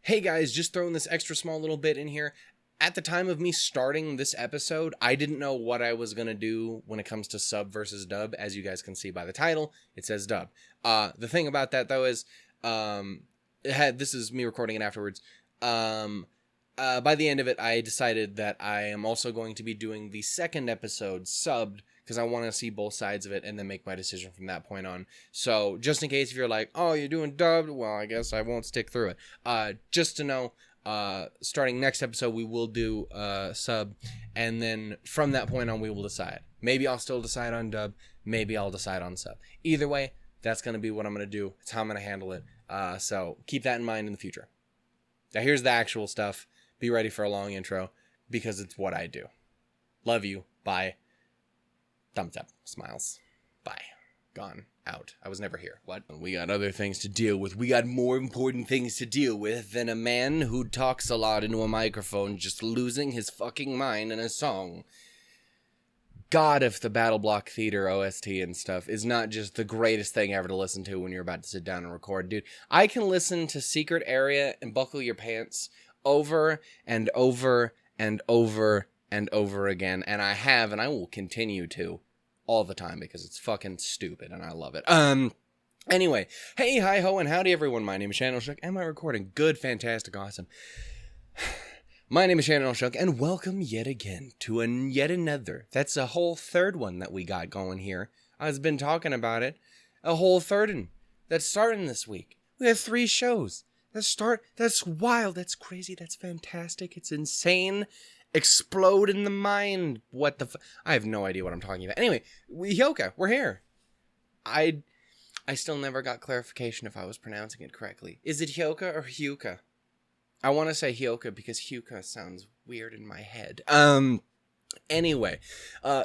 Hey guys, just throwing this extra small little bit in here. At the time of me starting this episode, I didn't know what I was going to do when it comes to sub versus dub. As you guys can see by the title, it says dub. The thing about that, though, is this is me recording it afterwards. By the end of it, I decided that I am also going to be doing the second episode subbed, because I want to see both sides of it and then make my decision from that point on. So just in case if you're like, oh, you're doing dubbed, well, I guess I won't stick through it. Just to know, starting next episode, we will do sub, and then from that point on, we will decide. Maybe I'll still decide on dub, maybe I'll decide on sub. Either way, that's going to be what I'm going to do. It's how I'm going to handle it. So keep that in mind in the future. Now here's the actual stuff. Be ready for a long intro, because it's what I do. Love you. Bye. Thumbs up. Smiles. Bye. Gone. Out. I was never here. What? We got other things to deal with. We got more important things to deal with than a man who talks a lot into a microphone just losing his fucking mind in a song. God, if the Battle Block Theater OST and stuff is not just the greatest thing ever to listen to when you're about to sit down and record. Dude, I can listen to Secret Area and Buckle Your Pants over and over and over and over again, and I have, and I will continue to, all the time, because it's fucking stupid, and I love it. Anyway, hey, hi, ho, and howdy, everyone. My name is Shannon Shook. Am I recording? Good, fantastic, awesome. My name is Shannon Shook, and welcome yet again to yet another. That's a whole third one that we got going here. I've been talking about it. A whole third one that's starting this week. We have 3 shows. That's wild, that's crazy, that's fantastic, it's insane. Explode in the mind. What the I have no idea what I'm talking about. Anyway, Hyouka, we're here. I still never got clarification if I was pronouncing it correctly. Is it Hyouka or Hyouka? I want to say Hyouka because Hyouka sounds weird in my head. Anyway,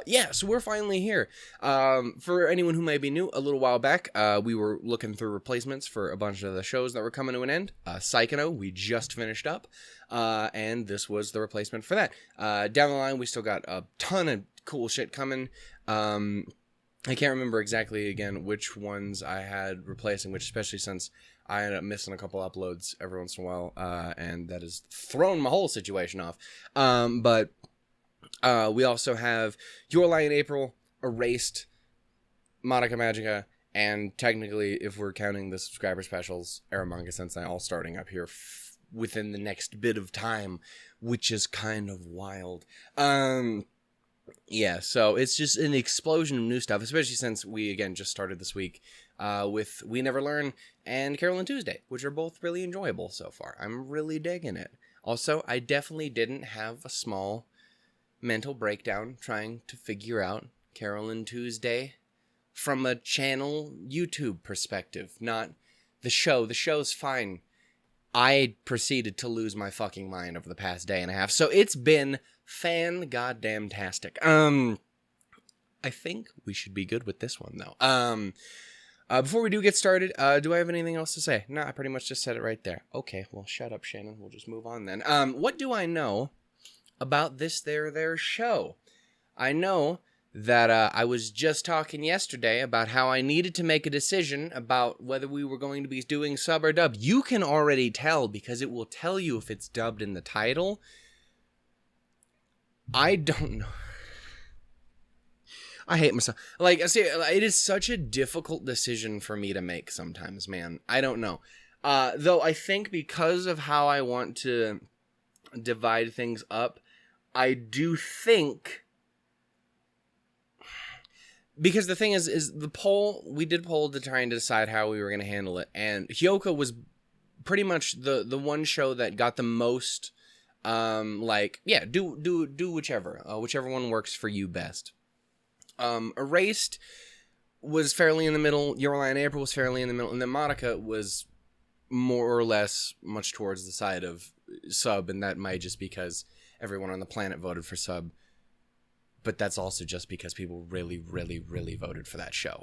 yeah, so we're finally here. For anyone who may be new, a little while back, we were looking through replacements for a bunch of the shows that were coming to an end. Psychono, we just finished up, and this was the replacement for that. Down the line, we still got a ton of cool shit coming. I can't remember exactly, again, which ones I had replacing which, especially since I ended up missing a couple uploads every once in a while, and that has thrown my whole situation off. But we also have Your Lie in April, Erased, Monica Magica, and technically, if we're counting the subscriber specials, Aramanga Sensei all starting up here within the next bit of time, which is kind of wild. Yeah, so it's just an explosion of new stuff, especially since we, again, just started this week with We Never Learn and Carol and Tuesday, which are both really enjoyable so far. I'm really digging it. Also, I definitely didn't have a small mental breakdown trying to figure out Carol and Tuesday from a channel YouTube perspective, not the show. The show's fine. I proceeded to lose my fucking mind over the past day and a half, so it's been fan-goddamn-tastic. I think we should be good with this one, though. Before we do get started, do I have anything else to say? No, I pretty much just said it right there. Okay, well, shut up, Shannon. We'll just move on then. What do I know about this their show? I know that I was just talking yesterday about how I needed to make a decision about whether we were going to be doing sub or dub. You can already tell because it will tell you if it's dubbed in the title. I don't know. I hate myself. Like, I see, it is such a difficult decision for me to make sometimes, man. I don't know. Though I think because of how I want to divide things up, I do think, because the thing is the poll, we did poll to try and decide how we were going to handle it, and Hyouka was pretty much the one show that got the most, like, yeah, do whichever one works for you best. Erased was fairly in the middle, Your Lie in April was fairly in the middle, and then Monica was more or less much towards the side of sub, and that might just because everyone on the planet voted for sub, but that's also just because people really, really, really voted for that show.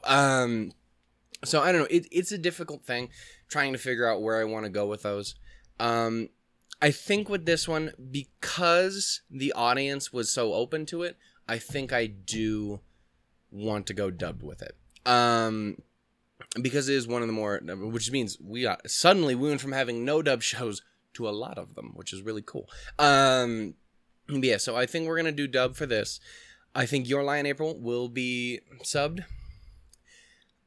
So I don't know, it's a difficult thing trying to figure out where I want to go with those. I think with this one, because the audience was so open to it, I think I do want to go dubbed with it. Because it is one of the more, which means we went from having no dub shows to a lot of them, which is really cool. Yeah, so I think we're going to do dub for this. I think Your Lie in April will be subbed.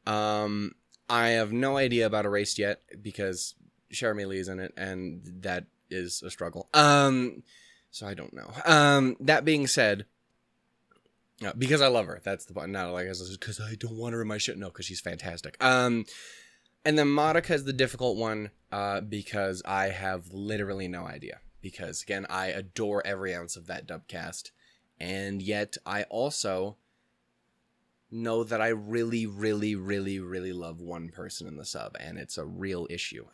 I have no idea about Erased yet because Jeremy Lee is in it, and that is a struggle. So I don't know. That being said, because I love her, that's the point. Not like because I don't want her in my shit. No, because she's fantastic. And then Monica is the difficult one because I have literally no idea. Because again, I adore every ounce of that dub cast, and yet I also know that I really, really, really, really love one person in the sub, and it's a real issue.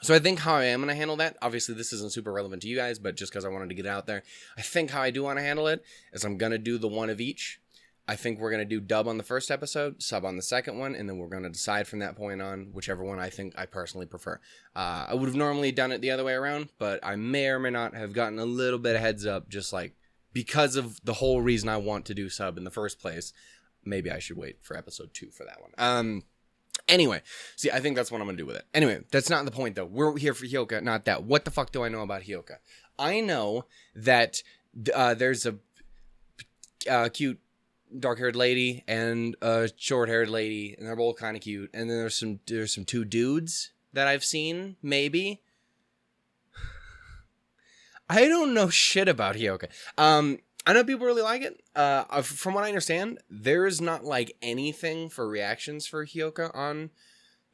So I think how I am going to handle that, obviously this isn't super relevant to you guys, but just because I wanted to get it out there, I think how I do want to handle it is I'm going to do the one of each. I think we're going to do dub on the first episode, sub on the second one, and then we're going to decide from that point on whichever one I think I personally prefer. I would have normally done it the other way around, but I may or may not have gotten a little bit of heads up, just like, because of the whole reason I want to do sub in the first place. Maybe I should wait for episode 2 for that one. Anyway, see, I think that's what I'm going to do with it. Anyway, that's not the point, though. We're here for Hyouka, not that. What the fuck do I know about Hyouka? I know that there's a cute dark-haired lady and a short-haired lady, and they're both kind of cute. And then there's some two dudes that I've seen, maybe. I don't know shit about Hyouka. I know people really like it. From what I understand, there is not like anything for reactions for Hyouka on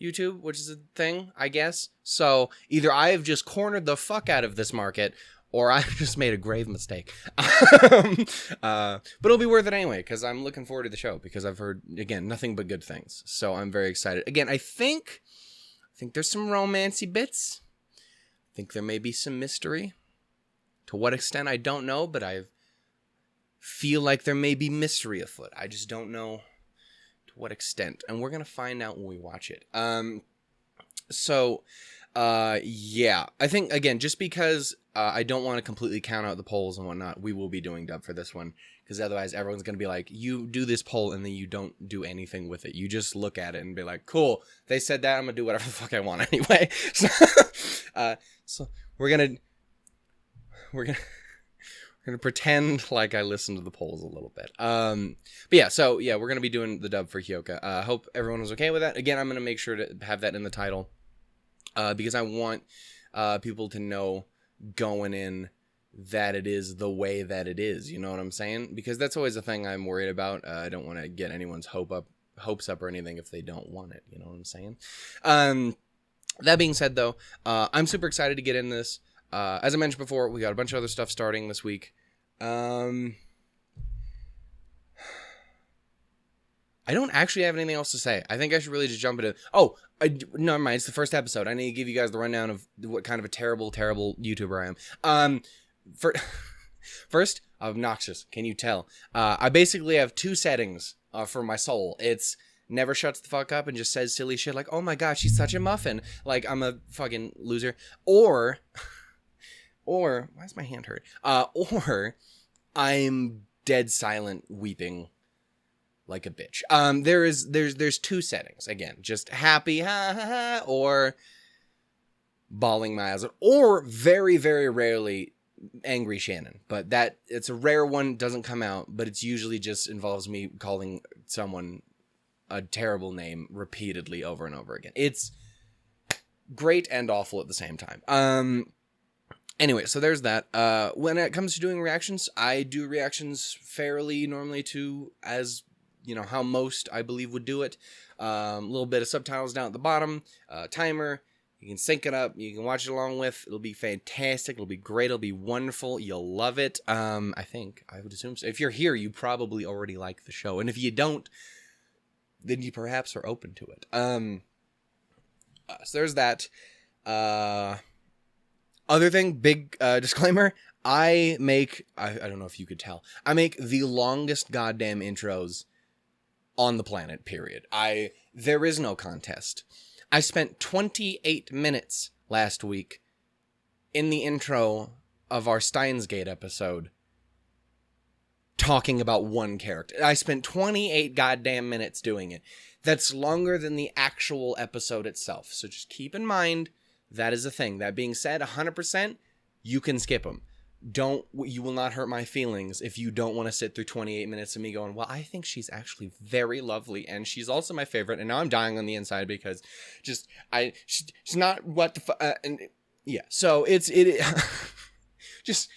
YouTube, which is a thing, I guess. So either I have just cornered the fuck out of this market, or I've just made a grave mistake. But it'll be worth it anyway, because I'm looking forward to the show, because I've heard, again, nothing but good things. So I'm very excited. Again, I think there's some romancy bits. I think there may be some mystery. To what extent, I don't know, but I feel like there may be mystery afoot. I just don't know to what extent. And we're going to find out when we watch it. Yeah. I think, again, just because I don't want to completely count out the polls and whatnot, we will be doing dub for this one. Because otherwise, everyone's going to be like, you do this poll and then you don't do anything with it. You just look at it and be like, cool, they said that, I'm going to do whatever the fuck I want anyway. So we're going to pretend like I listened to the polls a little bit. But yeah, so yeah, we're going to be doing the dub for Hyouka. Hope everyone was okay with that. Again, I'm going to make sure to have that in the title because I want people to know going in that it is the way that it is. You know what I'm saying? Because that's always a thing I'm worried about. I don't want to get anyone's hopes up or anything if they don't want it. You know what I'm saying? That being said, though, I'm super excited to get in this. As I mentioned before, we got a bunch of other stuff starting this week. I don't actually have anything else to say. I think I should really just jump into... Oh, never mind. It's the first episode. I need to give you guys the rundown of what kind of a terrible, terrible YouTuber I am. First, obnoxious. Can you tell? I basically have two settings for my soul. It's never shuts the fuck up and just says silly shit like, oh my god, she's such a muffin. Like, I'm a fucking loser. Or, why is my hand hurt? Or I'm dead silent weeping like a bitch. There's two settings. Again, just happy, ha ha ha, or bawling my eyes out. Or very, very rarely angry Shannon. But it's a rare one, doesn't come out, but it's usually just involves me calling someone a terrible name repeatedly over and over again. It's great and awful at the same time. Anyway, so there's that. When it comes to doing reactions, I do reactions fairly normally to, as you know, how most I believe would do it. A little bit of subtitles down at the bottom, timer. You can sync it up. You can watch it along with. It'll be fantastic. It'll be great. It'll be wonderful. You'll love it. I think. I would assume so. If you're here, you probably already like the show. And if you don't, then you perhaps are open to it. So there's that. Other thing, big disclaimer, I don't know if you could tell, I make the longest goddamn intros on the planet, period. There is no contest. I spent 28 minutes last week in the intro of our Steins Gate episode talking about one character. I spent 28 goddamn minutes doing it. That's longer than the actual episode itself. So just keep in mind That is a thing. That being said, 100%, you can skip them. You will not hurt my feelings if you don't want to sit through 28 minutes of me going, well, I think she's actually very lovely, and she's also my favorite, and now I'm dying on the inside because she's not what the fuck, and yeah, so it just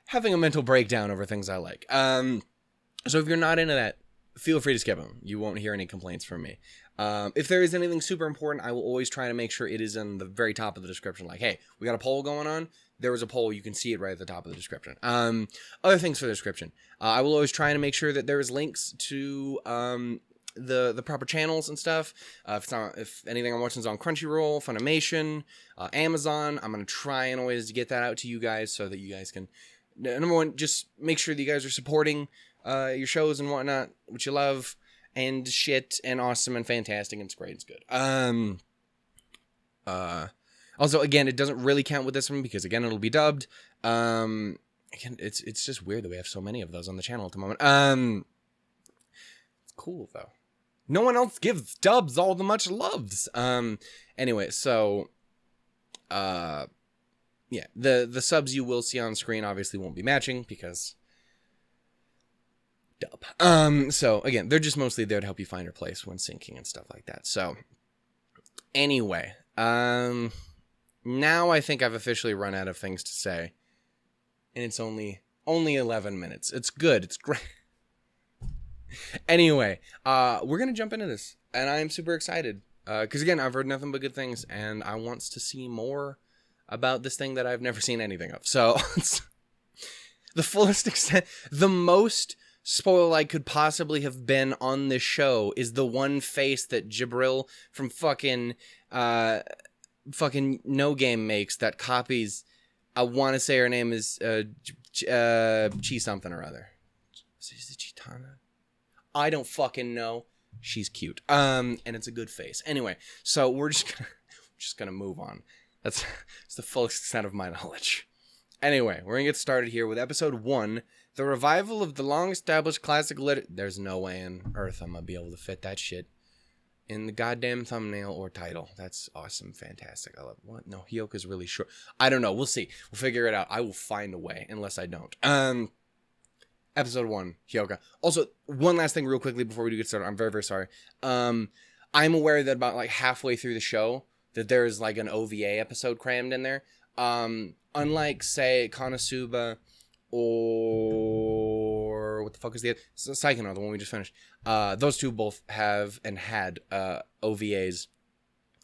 having a mental breakdown over things I like. So if you're not into that, feel free to skip them. You won't hear any complaints from me. If there is anything super important, I will always try to make sure it is in the very top of the description. Like, hey, we got a poll going on. There was a poll. You can see it right at the top of the description. Other things for the description. I will always try to make sure that there is links to the proper channels and stuff. If anything I'm watching is on Crunchyroll, Funimation, Amazon, I'm going to try and always get that out to you guys so that you guys can, number one, just make sure that you guys are supporting your shows and whatnot, which you love, and shit, and awesome, and fantastic, and it's great, it's good. Also, again, it doesn't really count with this one, because, again, it'll be dubbed. Again, it's just weird that we have so many of those on the channel at the moment. It's cool, though. No one else gives dubs all the much loves. Anyway, so, yeah, the subs you will see on screen obviously won't be matching, because dub. So, again, they're just mostly there to help you find your place when syncing and stuff like that. So, anyway, now I think I've officially run out of things to say, and it's only 11 minutes. It's good. It's great. Anyway, we're going to jump into this, and I'm super excited, because, again, I've heard nothing but good things, and I want to see more about this thing that I've never seen anything of. So, the fullest extent, the most spoil I could possibly have been on this show is the one face that Jibril from fucking No Game makes that copies. I want to say her name is Chi something or other. Is it Chitana? I don't fucking know. She's cute. And it's a good face. Anyway, so we're just gonna move on. That's the fullest extent of my knowledge. Anyway, we're gonna get started here with episode 1. The revival of the long-established classic There's no way on earth I'm gonna be able to fit that shit in the goddamn thumbnail or title. That's awesome, fantastic. I love it. What? No, Hyouka's really short. I don't know. We'll see. We'll figure it out. I will find a way, unless I don't. Episode 1, Hyouka. Also, one last thing real quickly before we do get started. I'm very, very sorry. I'm aware that about like halfway through the show that there is like an OVA episode crammed in there. Unlike, say, Konosuba or what the fuck is the other? Psychonaut, the one we just finished. Those two both have and had OVAs,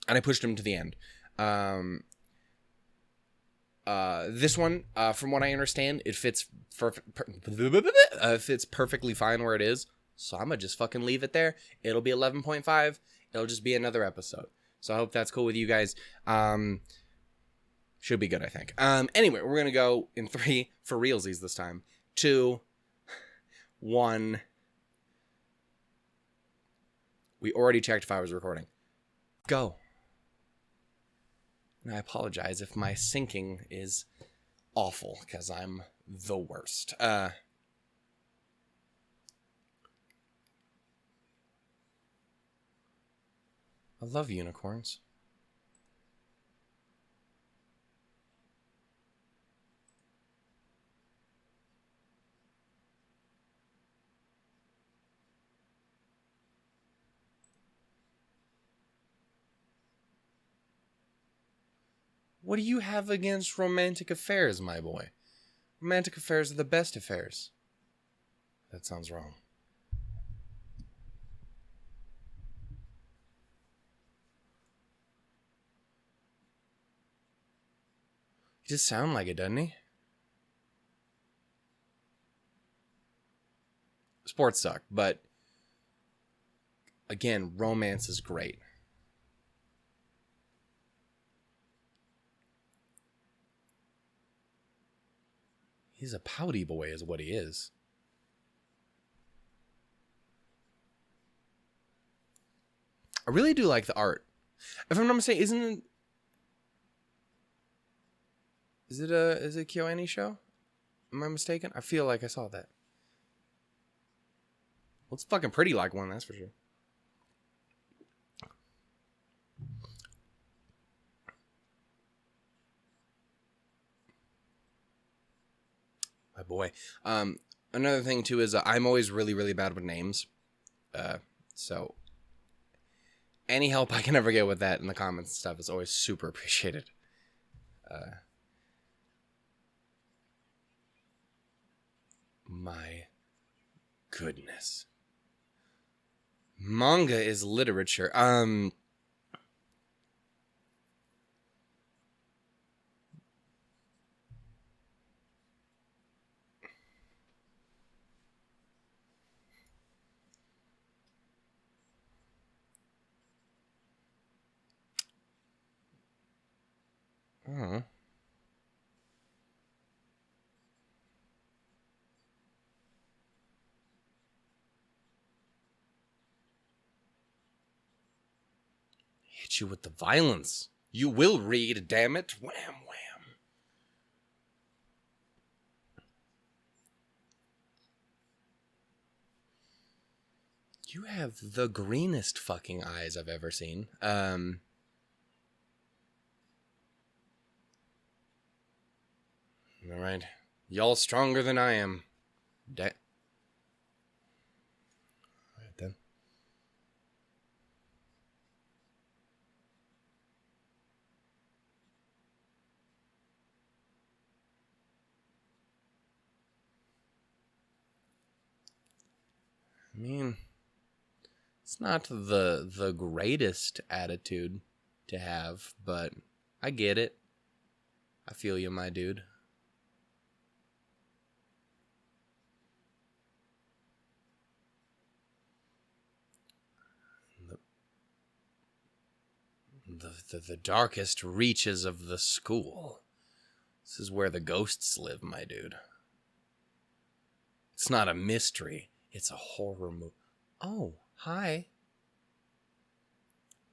and I pushed them to the end. This one, from what I understand, it fits fits perfectly fine where it is. So I'm gonna just fucking leave it there. It'll be 11.5. It'll just be another episode. So I hope that's cool with you guys. Should be good, I think. Anyway, we're going to go in 3 for realsies this time. 2, 1. We already checked if I was recording. Go. And I apologize if my syncing is awful, because I'm the worst. I love unicorns. What do you have against romantic affairs, my boy? Romantic affairs are the best affairs. That sounds wrong. He just sounds like it, doesn't he? Sports suck, but again, romance is great. He's a pouty boy is what he is. I really do like the art. If I'm not mistaken, is it a KyoAni show? Am I mistaken? I feel like I saw that. Well, it's fucking pretty like one, that's for sure. My boy. Another thing too is I'm always really, really bad with names. So any help I can ever get with that in the comments and stuff is always super appreciated. My goodness. Manga is literature. Oh. Hit you with the violence. You will read, damn it. Wham, wham. You have the greenest fucking eyes I've ever seen. Alright. Y'all stronger than I am. Alright then. I mean, it's not the greatest attitude to have, but I get it. I feel you, my dude. The darkest reaches of the school. This is where the ghosts live, my dude. It's not a mystery. It's a horror movie. Oh, hi.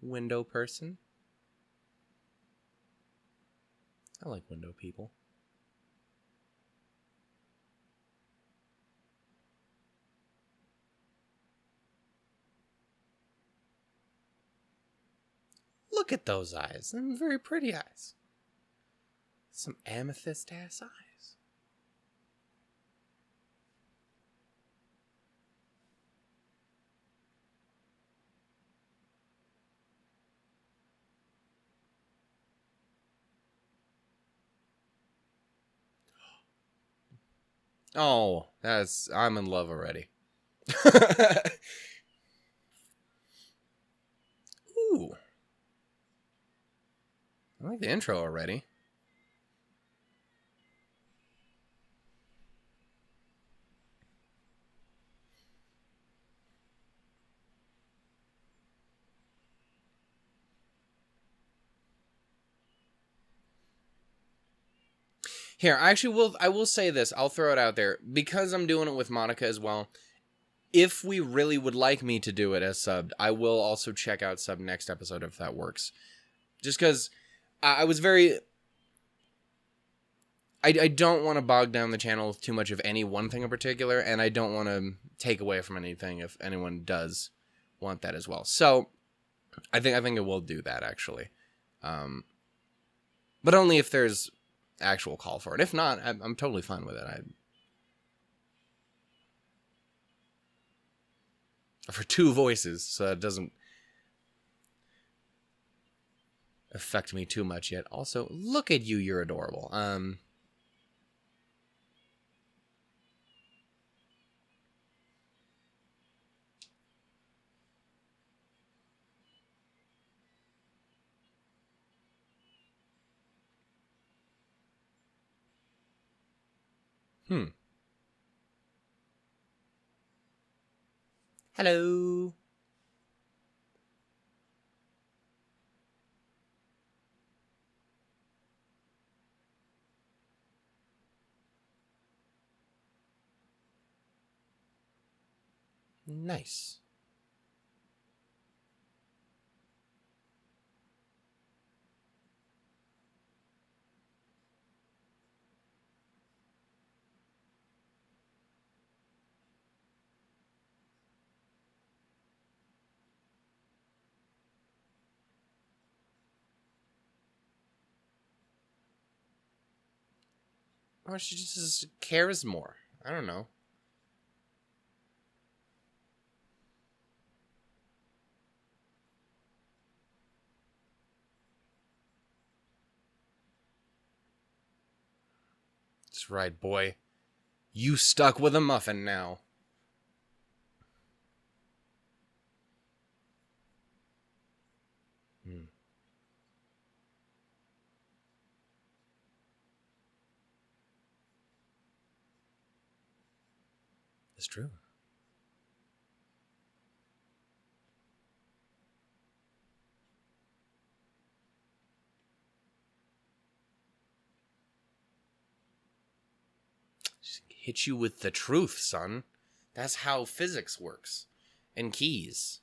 Window person. I like window people. Look at those eyes. They're very pretty eyes. Some amethyst-ass eyes. Oh, I'm in love already. Ooh. I like the intro already. Here, I will say this. I'll throw it out there. Because I'm doing it with Monica as well, if we really would like me to do it as subbed, I will also check out sub next episode if that works. Just because I was very... I don't want to bog down the channel with too much of any one thing in particular, and I don't want to take away from anything if anyone does want that as well. So, I think it will do that, actually. But only if there's actual call for it. If not, I'm totally fine with it. For two voices, so it doesn't affect me too much yet. Also, look at you, you're adorable. Hello. Nice. Or she just cares more. I don't know. That's right, boy. You stuck with a muffin now. It's true. Just hit you with the truth, son. That's how physics works. And keys.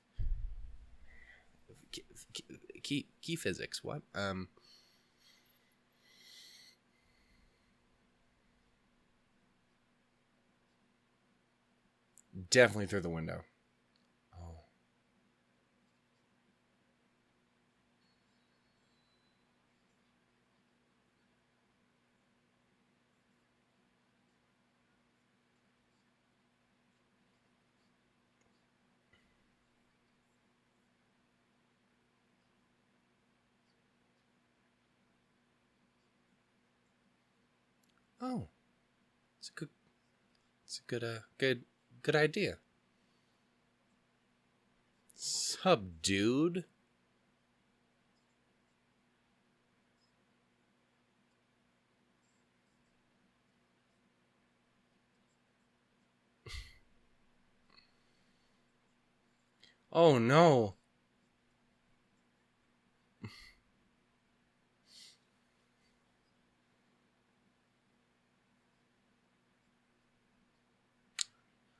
Key physics. What? Definitely through the window. Oh. Oh. It's a good idea. Subdued? Oh no.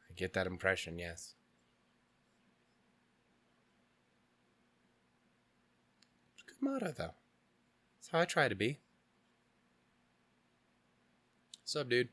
I get that impression, yes. Good motto, though. That's how I try to be. Sub, dude.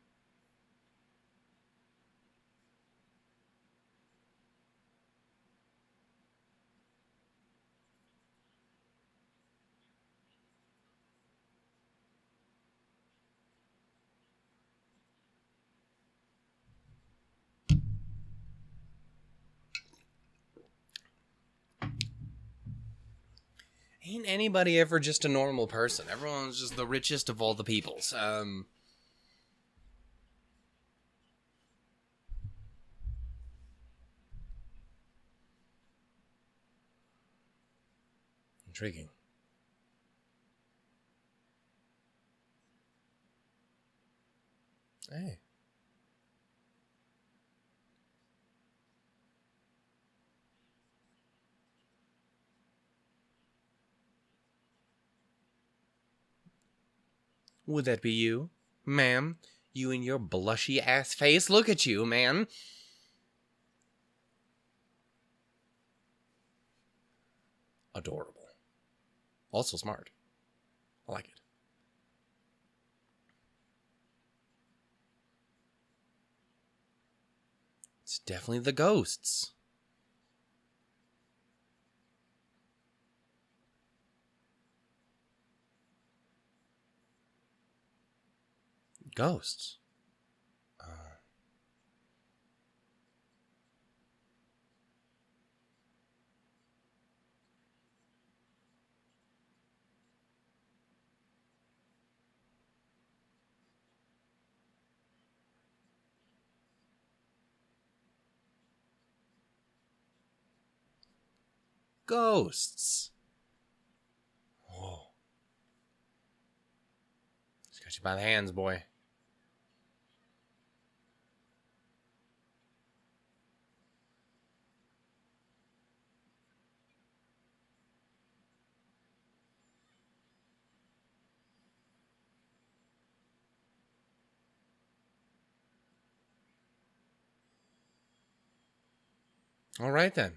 Ain't anybody ever just a normal person. Everyone's just the richest of all the peoples. Intriguing. Hey. Would that be you? Ma'am? You and your blushy ass face? Look at you, man. Adorable. Also smart. I like it. It's definitely the ghosts. Ghosts. Ghosts. Whoa. Just got you by the hands, boy. All right, then.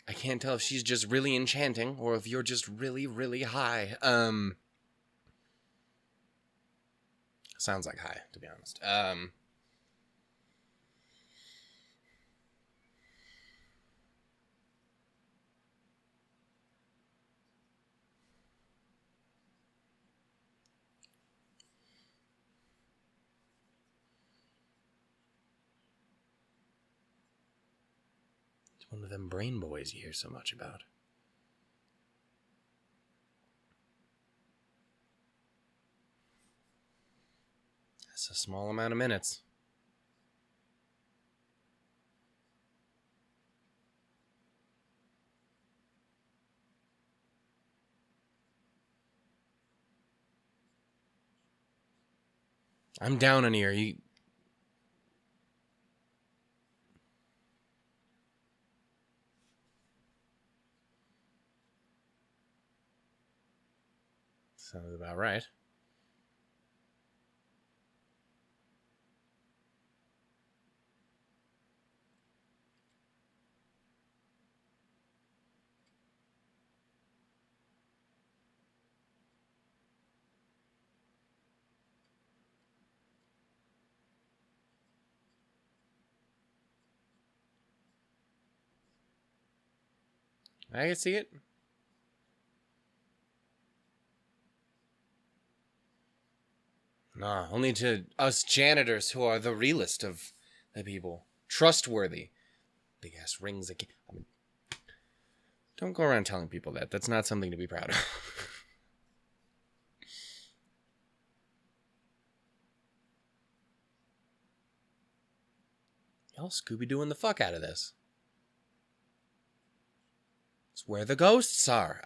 I can't tell if she's just really enchanting or if you're just really, really high. Sounds like high, to be honest. One of them brain boys you hear so much about. That's a small amount of minutes. I'm down on here. Sounds about right. I can see it. Nah, only to us janitors who are the realest of the people. Trustworthy. Big ass rings again. I mean, don't go around telling people that. That's not something to be proud of. Y'all Scooby-Dooing the fuck out of this. It's where the ghosts are.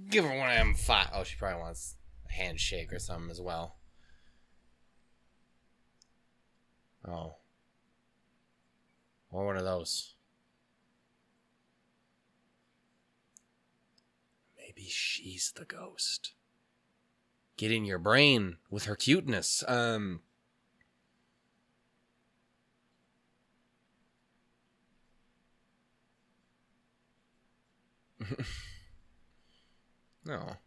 Give her one of them five. Oh, she probably wants a handshake or something as well. Oh. Or one of those. Maybe she's the ghost. Get in your brain with her cuteness. No.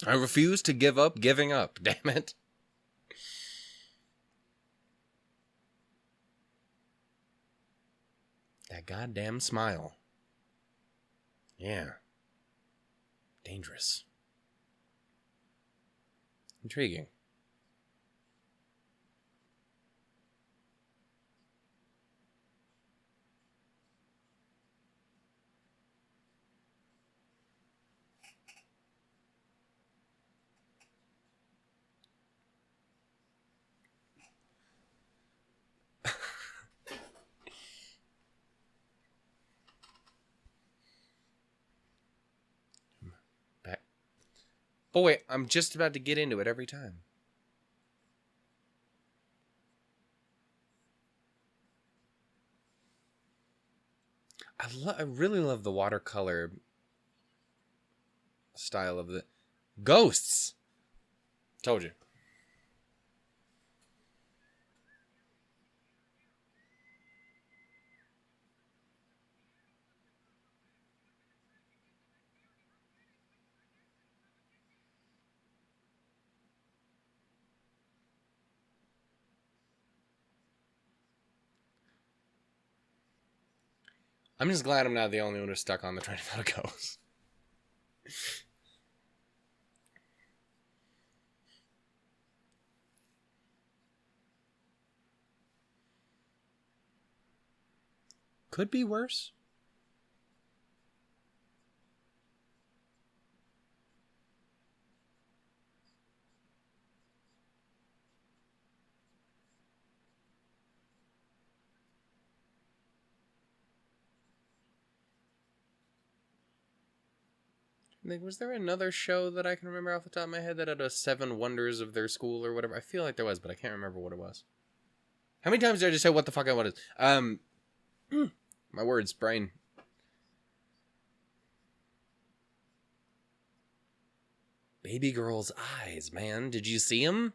I refuse to give up giving up, damn it. That goddamn smile. Yeah. Dangerous. Intriguing. Back. Oh wait, I'm just about to get into it every time. I really love the watercolor style of the ghosts. Told you. I'm just glad I'm not the only one who's stuck on the train of thought ghost. Could be worse. Like, was there another show that I can remember off the top of my head that had a 7 wonders of their school or whatever? I feel like there was, but I can't remember what it was. How many times did I just say what the fuck I wanted? My words, brain. baby girl's eyes, man. Did you see him?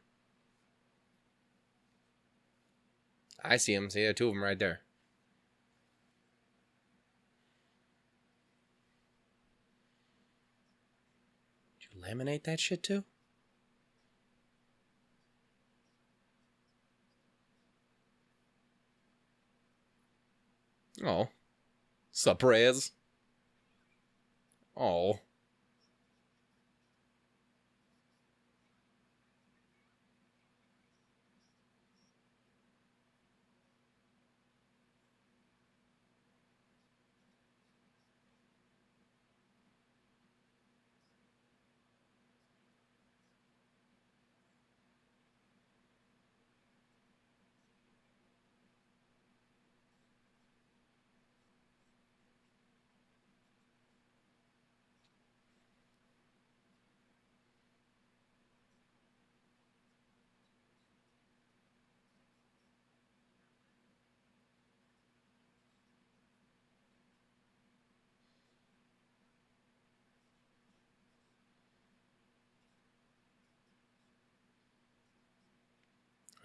I see him. See, two of them right there. Did you laminate that shit too? Oh. Surprise. Oh.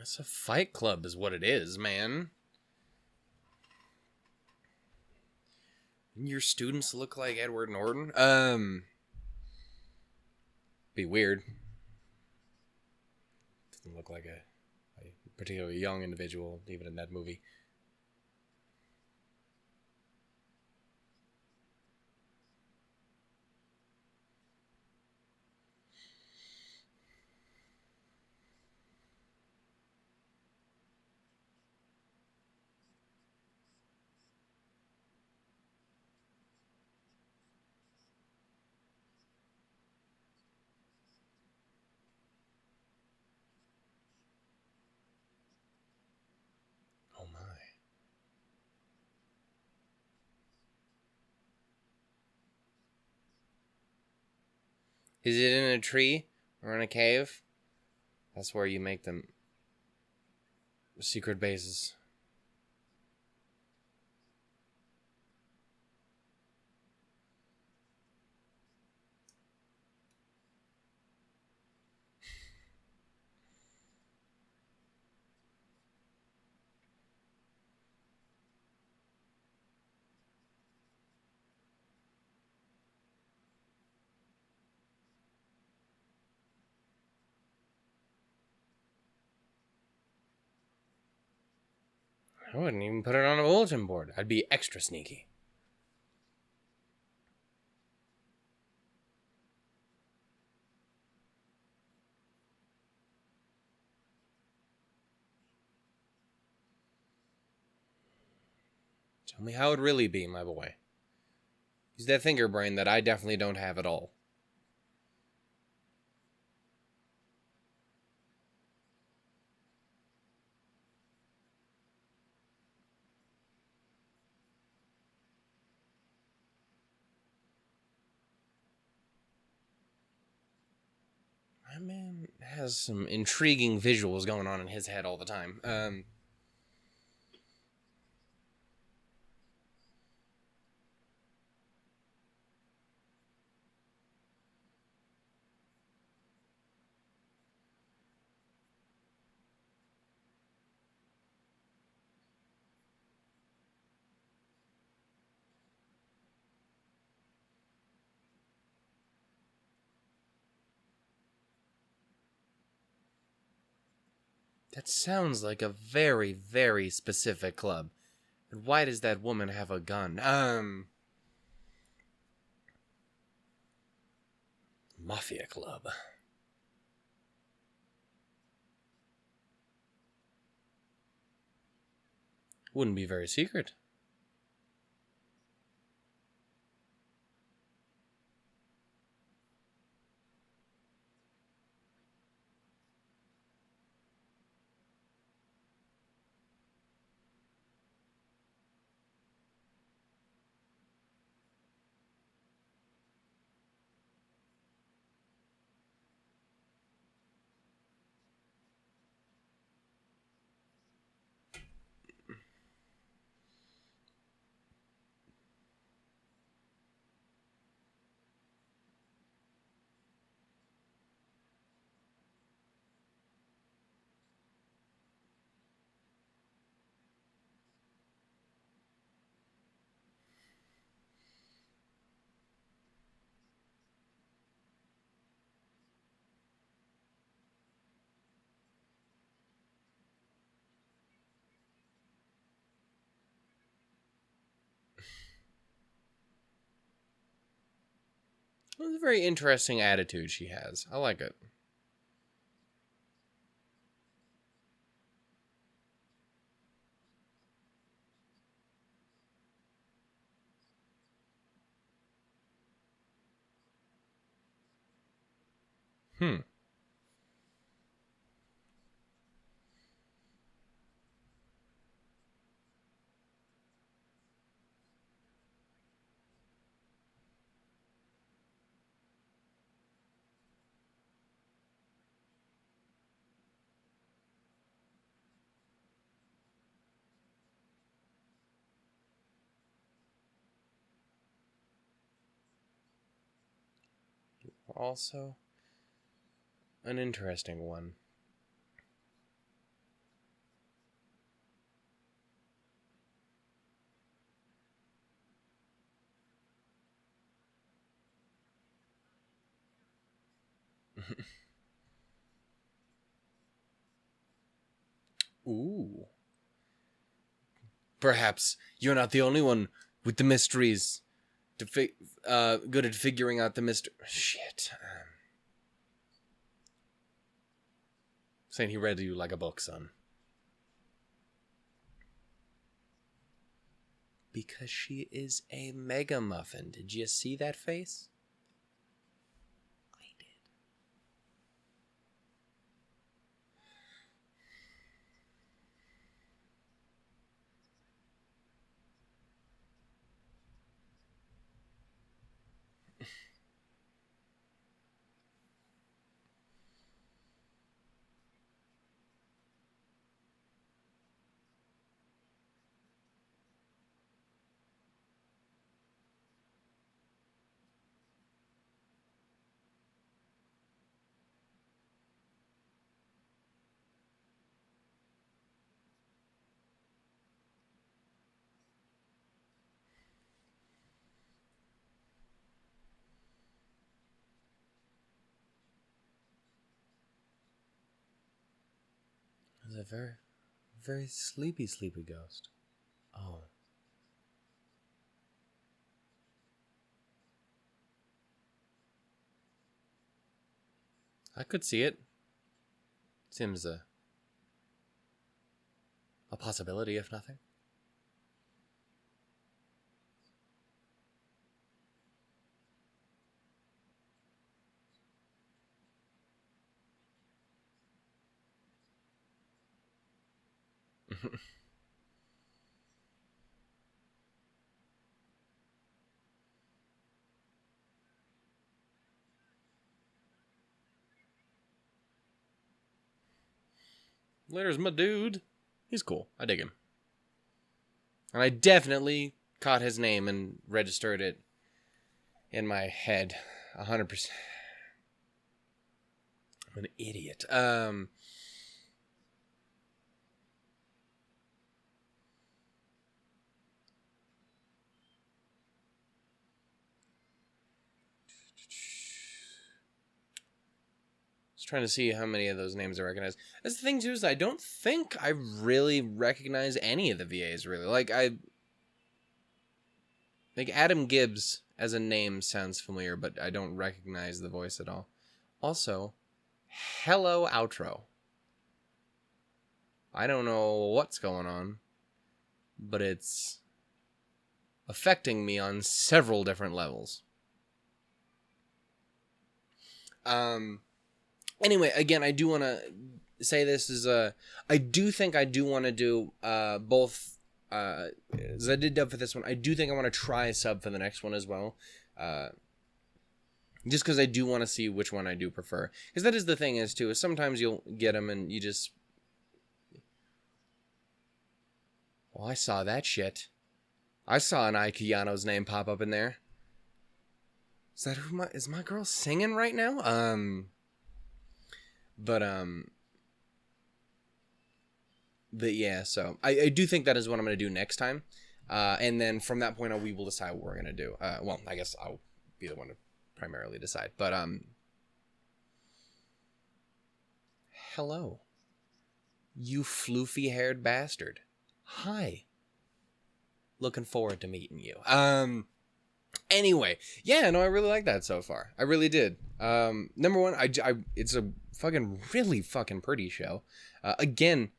It's a fight club is what it is, man. Your students look like Edward Norton? Be weird. Doesn't look like a particularly young individual, even in that movie. Oh my. Is it in a tree or in a cave? That's where you make them secret bases. I wouldn't even put it on a bulletin board. I'd be extra sneaky. Tell me how it'd really be, my boy. Use that finger brain that I definitely don't have at all. My man has some intriguing visuals going on in his head all the time. That sounds like a very, very specific club. And why does that woman have a gun? Mafia club. Wouldn't be very secret. It's a very interesting attitude she has. I like it. Hmm. Also, an interesting one. Ooh. Perhaps you're not the only one with the mysteries. Good at figuring out the mystery. Shit. Saying he read you like a book, son. Because she is a mega muffin. Did you see that face? I did. It's a very, very sleepy ghost. Oh. I could see it. Seems a possibility, if nothing. There's my dude. He's cool. I dig him. And I definitely caught his name and registered it in my head. 100%. I'm an idiot. Just trying to see how many of those names I recognize. That's the thing too, is I don't think I really recognize any of the VAs really. Like Adam Gibbs as a name sounds familiar, but I don't recognize the voice at all. Also, hello outro. I don't know what's going on, but it's affecting me on several different levels. Anyway, again, I do want to say this is I do think I do want to do both. As I did dub for this one, I do think I want to try sub for the next one as well. Just because I do want to see which one I do prefer. Because that is the thing is too, is sometimes you'll get them and you just... Oh, I saw that shit. I saw an Aikiyano's name pop up in there. Is that who is my girl singing right now? But yeah, so I do think that is what I'm going to do next time. And then from that point on, we will decide what we're going to do. Well, I guess I'll be the one to primarily decide. But, hello. You floofy-haired bastard. Hi. Looking forward to meeting you. Anyway, yeah, no, I really like that so far. I really did. Number one, it's a fucking really fucking pretty show. Again,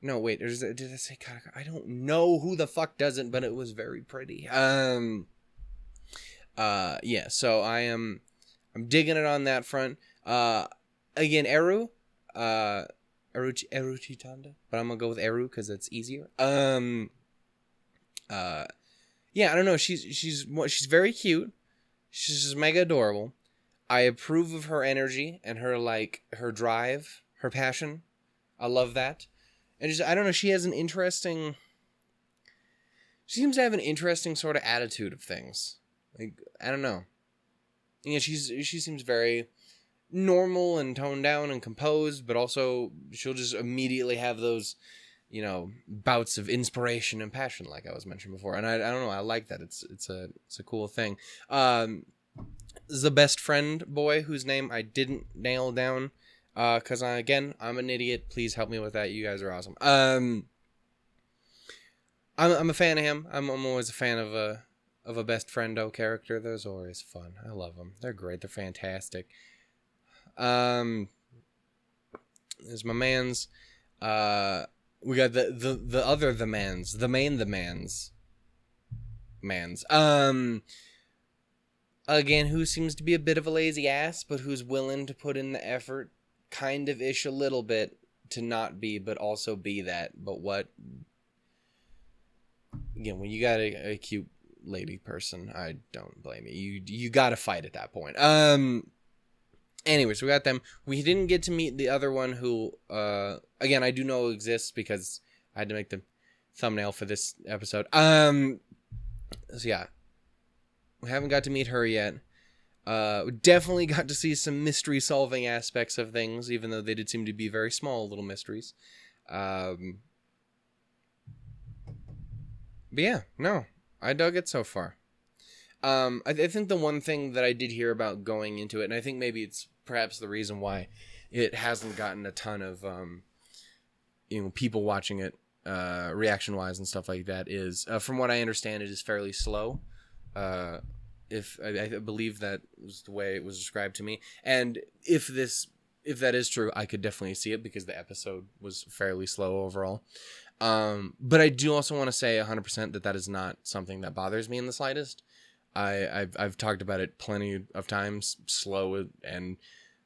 no, wait, did I say Kataka? I don't know who the fuck does it, but it was very pretty. Yeah, so I'm digging it on that front. Again, Eru, Eru Tanda, but I'm gonna go with Eru because it's easier. Yeah, I don't know. She's very cute. She's just mega adorable. I approve of her energy and her drive, her passion. I love that. And just, I don't know, she seems to have an interesting sort of attitude of things. Like, I don't know. Yeah, she seems very normal and toned down and composed, but also she'll just immediately have those, bouts of inspiration and passion, like I was mentioning before. And I don't know, I like that. It's a cool thing. The best friend boy, whose name I didn't nail down, because I'm an idiot. Please help me with that. You guys are awesome. I'm a fan of him. I'm always a fan of a best friendo character. Those are always fun. I love them. They're great. They're fantastic. There's my man's. We got the man's. Again, who seems to be a bit of a lazy ass, but who's willing to put in the effort, kind of ish a little bit, to not be, but also be that. But what? Again, when you got a cute lady person, I don't blame you. You got to fight at that point. Anyways, we got them. We didn't get to meet the other one who, again, I do know exists because I had to make the thumbnail for this episode. So yeah, we haven't got to meet her yet. We definitely got to see some mystery solving aspects of things, even though they did seem to be very small little mysteries. But yeah, no, I dug it so far. I think the one thing that I did hear about going into it, and I think maybe it's perhaps the reason why it hasn't gotten a ton of people watching it reaction wise and stuff like that, is from what I understand, it is fairly slow. If I believe that was the way it was described to me, and if that is true, I could definitely see it because the episode was fairly slow overall. But I do also want to say 100% that is not something that bothers me in the slightest. I've talked about it plenty of times. Slow and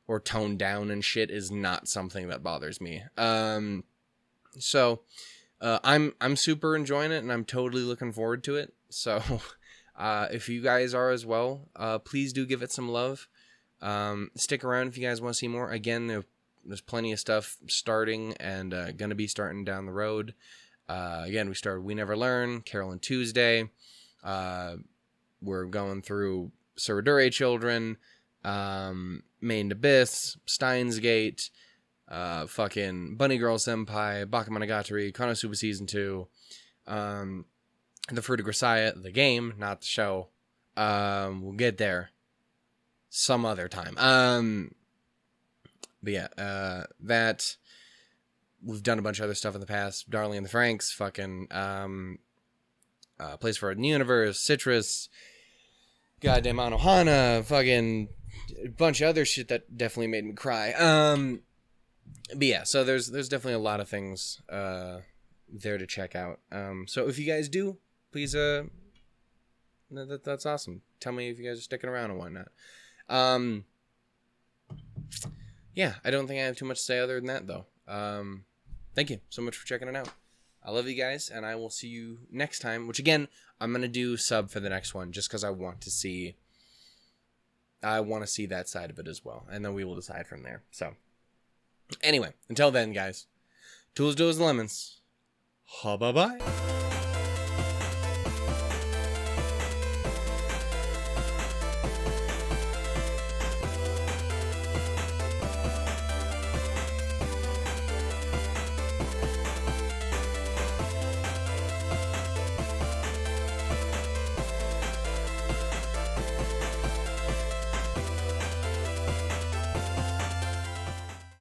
or toned down and shit is not something that bothers me. So I'm super enjoying it, and I'm totally looking forward to it. So if you guys are as well, please do give it some love. Stick around if you guys want to see more. Again, there's plenty of stuff starting and gonna be starting down the road. Again, we started We Never Learn, Carol and Tuesday. We're going through Suradure Children, Main Abyss, Steins Gate, fucking Bunny Girl Senpai, Bakemonogatari, Konosuba Season 2, The Fruit of Grisaya, the game, not the show. We'll get there some other time. But yeah, that we've done a bunch of other stuff in the past. Darling and the Franks, fucking Place for Art in the Universe, Citrus, goddamn Anohana, fucking a bunch of other shit that definitely made me cry. But yeah, so there's definitely a lot of things there to check out. So if you guys do, please that's awesome. Tell me if you guys are sticking around and whatnot. Yeah, I don't think I have too much to say other than that, though. Thank you so much for checking it out. I love you guys, and I will see you next time, which, again, I'm going to do sub for the next one, just because I want to see that side of it as well, and then we will decide from there. So, anyway, until then, guys, tools, doers, and lemons. Ha, bye-bye.